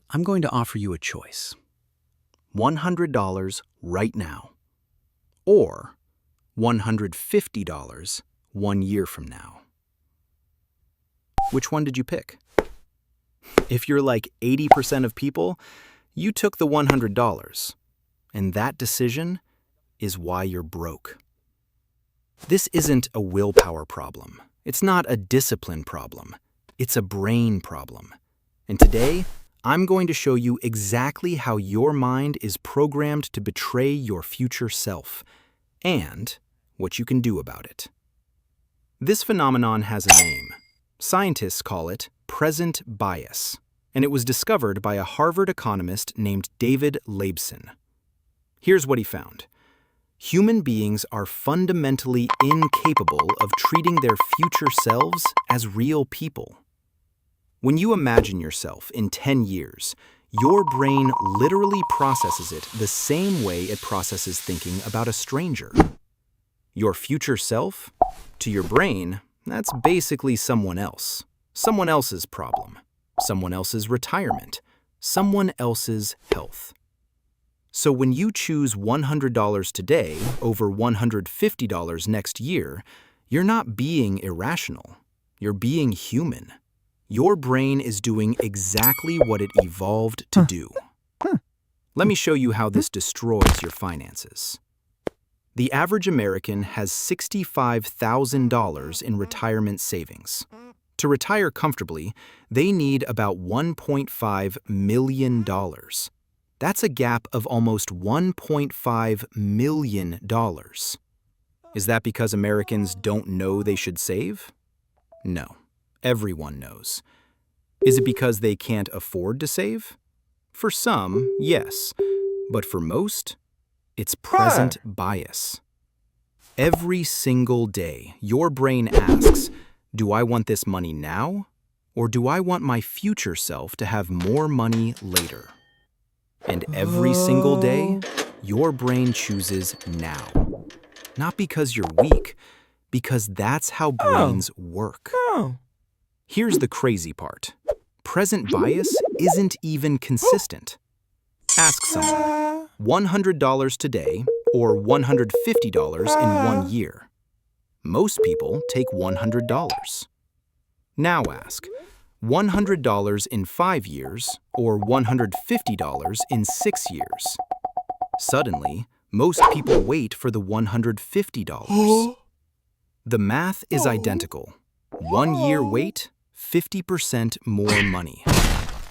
I'm going to offer you a choice. $100 right now, or $150 1 year from now. Which one did you pick? If you're like 80% of people, you took the $100, and that decision is why you're broke. This isn't a willpower problem. It's not a discipline problem. It's a brain problem. And today, I'm going to show you exactly how your mind is programmed to betray your future self, and what you can do about it. This phenomenon has a name. Scientists call it present bias, and it was discovered by a Harvard economist named David Laibson. Here's what he found. Human beings are fundamentally incapable of treating their future selves as real people. When you imagine yourself in 10 years, your brain literally processes it the same way it processes thinking about a stranger. Your future self, to your brain, that's basically someone else. Someone else's problem. Someone else's retirement. Someone else's health. So when you choose $100 today over $150 next year, you're not being irrational. You're being human. Your brain is doing exactly what it evolved to do. Let me show you how this destroys your finances. The average American has $65,000 in retirement savings. To retire comfortably, they need about $1.5 million. That's a gap of almost $1.5 million. Is that because Americans don't know they should save? No, everyone knows. Is it because they can't afford to save? For some, yes, but for most, it's present bias. Every single day, your brain asks, do I want this money now, or do I want my future self to have more money later? And every single day, your brain chooses now. Not because you're weak, because that's how brains work. Here's the crazy part. Present bias isn't even consistent. Ask someone, $100 today or $150 in 1 year. Most people take $100. Now ask, $100 in 5 years or $150 in 6 years. Suddenly, most people wait for the $150. The math is identical. 1 year wait, 50% more money.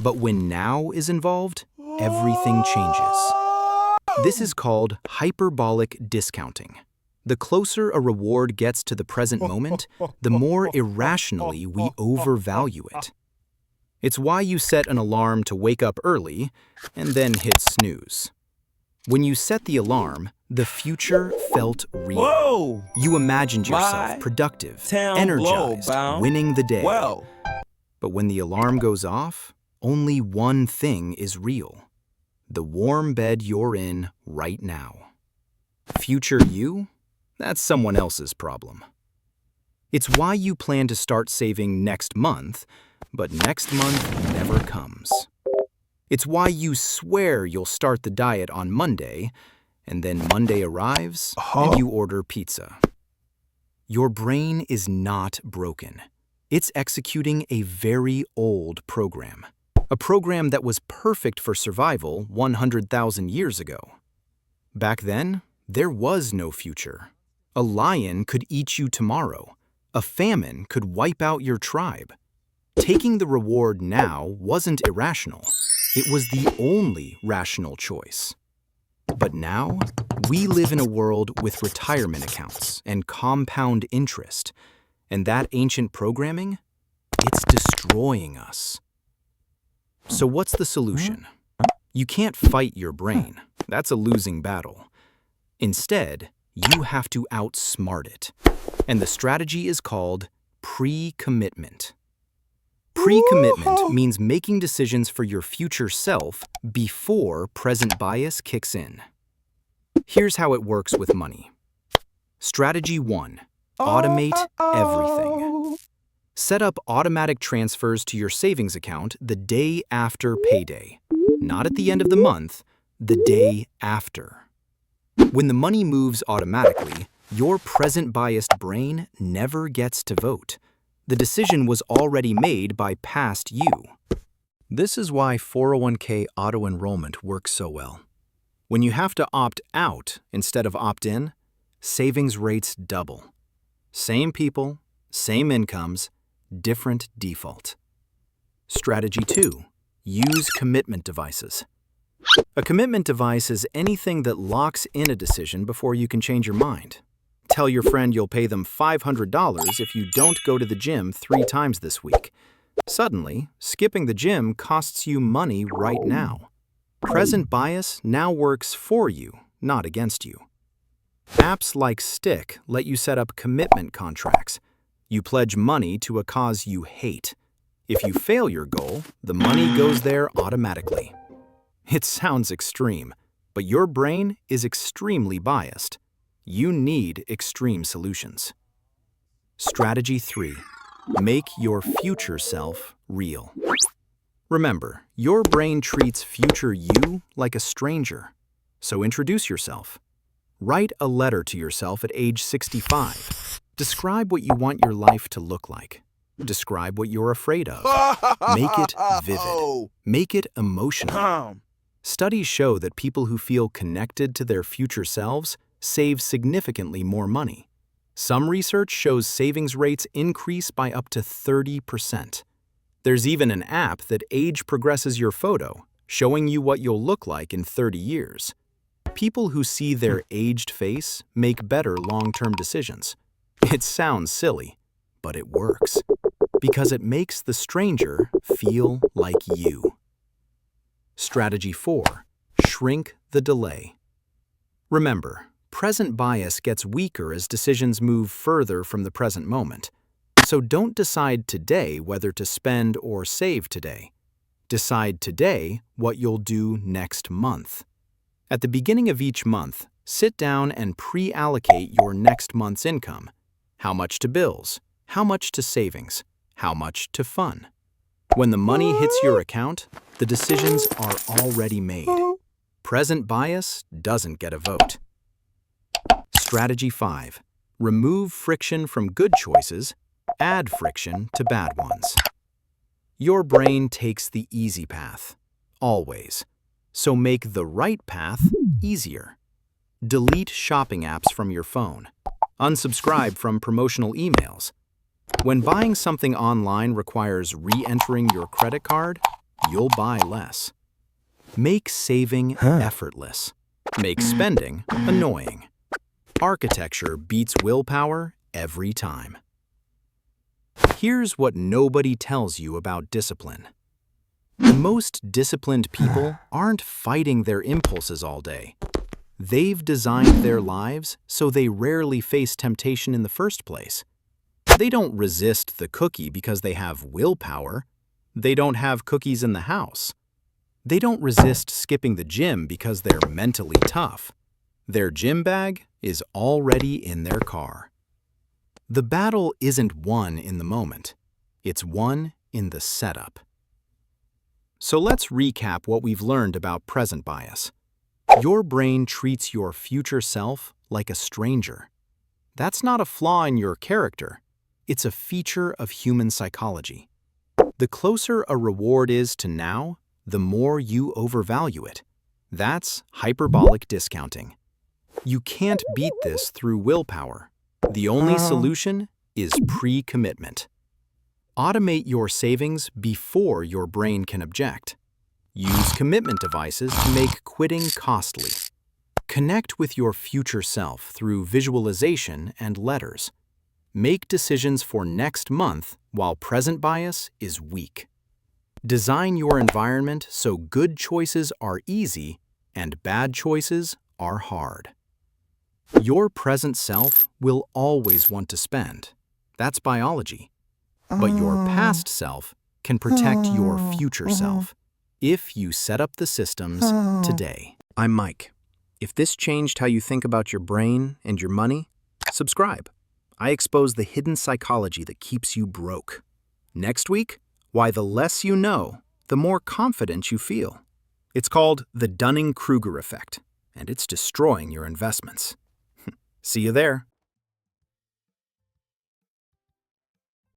But when now is involved, everything changes. This is called hyperbolic discounting. The closer a reward gets to the present moment, the more irrationally we overvalue it. It's why you set an alarm to wake up early and then hit snooze. When you set the alarm, the future felt real. Whoa! You imagined yourself productive, energized, winning the day. But when the alarm goes off, only one thing is real. The warm bed you're in right now. Future you? That's someone else's problem. It's why you plan to start saving next month, but next month never comes. It's why you swear you'll start the diet on Monday, and then Monday arrives and you order pizza. Your brain is not broken. It's executing a very old program. A program that was perfect for survival 100,000 years ago. Back then, there was no future. A lion could eat you tomorrow. A famine could wipe out your tribe. Taking the reward now wasn't irrational. It was the only rational choice. But now, we live in a world with retirement accounts and compound interest. And that ancient programming, it's destroying us. So what's the solution? You can't fight your brain. That's a losing battle. Instead, you have to outsmart it. And the strategy is called pre-commitment. Pre-commitment means making decisions for your future self before present bias kicks in. Here's how it works with money. Strategy 1. Automate everything. Set up automatic transfers to your savings account the day after payday. Not at the end of the month, the day after. When the money moves automatically, your present-biased brain never gets to vote. The decision was already made by past you. This is why 401k auto-enrollment works so well. When you have to opt out instead of opt in, savings rates double. Same people, same incomes, different default. Strategy 2. Use commitment devices. A commitment device is anything that locks in a decision before you can change your mind. Tell your friend you'll pay them $500 if you don't go to the gym 3 times this week. Suddenly, skipping the gym costs you money right now. Present bias now works for you, not against you. Apps like StickK let you set up commitment contracts. You pledge money to a cause you hate. If you fail your goal, the money goes there automatically. It sounds extreme, but your brain is extremely biased. You need extreme solutions. Strategy 3. Make your future self real. Remember, your brain treats future you like a stranger. So introduce yourself. Write a letter to yourself at age 65. Describe what you want your life to look like. Describe what you're afraid of. Make it vivid. Make it emotional. Studies show that people who feel connected to their future selves save significantly more money. Some research shows savings rates increase by up to 30%. There's even an app that age progresses your photo, showing you what you'll look like in 30 years. People who see their aged face make better long-term decisions. It sounds silly, but it works, because it makes the stranger feel like you. Strategy 4. Shrink the delay. Remember, present bias gets weaker as decisions move further from the present moment. So don't decide today whether to spend or save today. Decide today what you'll do next month. At the beginning of each month, sit down and pre-allocate your next month's income. How much to bills? How much to savings? How much to fun? When the money hits your account, the decisions are already made. Present bias doesn't get a vote. Strategy 5. Remove friction from good choices, add friction to bad ones. Your brain takes the easy path, always. So make the right path easier. Delete shopping apps from your phone. Unsubscribe from promotional emails. When buying something online requires re-entering your credit card, you'll buy less. Make saving effortless. Make spending annoying. Architecture beats willpower every time. Here's what nobody tells you about discipline. The most disciplined people aren't fighting their impulses all day. They've designed their lives so they rarely face temptation in the first place. They don't resist the cookie because they have willpower. They don't have cookies in the house. They don't resist skipping the gym because they're mentally tough. Their gym bag is already in their car. The battle isn't won in the moment. It's won in the setup. So let's recap what we've learned about present bias. Your brain treats your future self like a stranger. That's not a flaw in your character. It's a feature of human psychology. The closer a reward is to now, the more you overvalue it. That's hyperbolic discounting. You can't beat this through willpower. The only solution is pre-commitment. Automate your savings before your brain can object. Use commitment devices to make quitting costly. Connect with your future self through visualization and letters. Make decisions for next month while present bias is weak. Design your environment so good choices are easy and bad choices are hard. Your present self will always want to spend. That's biology. But your past self can protect your future self if you set up the systems today. I'm Mike. If this changed how you think about your brain and your money, subscribe. I expose the hidden psychology that keeps you broke. Next week, why the less you know, the more confident you feel. It's called the Dunning-Kruger effect, and it's destroying your investments. See you there.